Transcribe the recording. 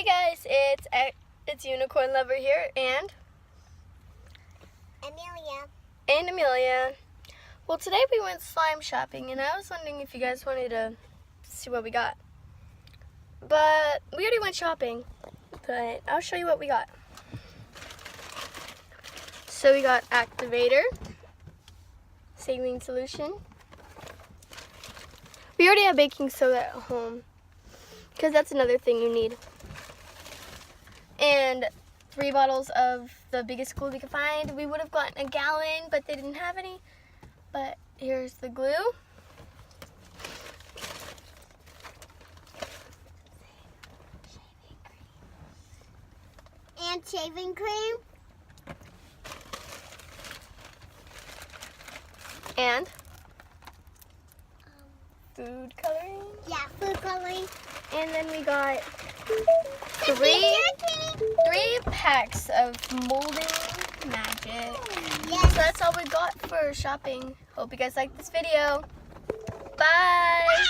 guys, it's Unicorn Lover here and Amelia. Well, today we went slime shopping and I was wondering if you guys wanted to see what we got. But we already went shopping, but I'll show you what we got. So we got activator, saline solution. We already have baking soda at home because that's another thing you need. And 3 bottles of the biggest glue we could find. We would have gotten a gallon, but they didn't have any. But here's the glue. And shaving cream. And food coloring. Yeah, food coloring. And then we got three packs of molding magic. Yes. So that's all we got for shopping. Hope you guys liked this video. Bye.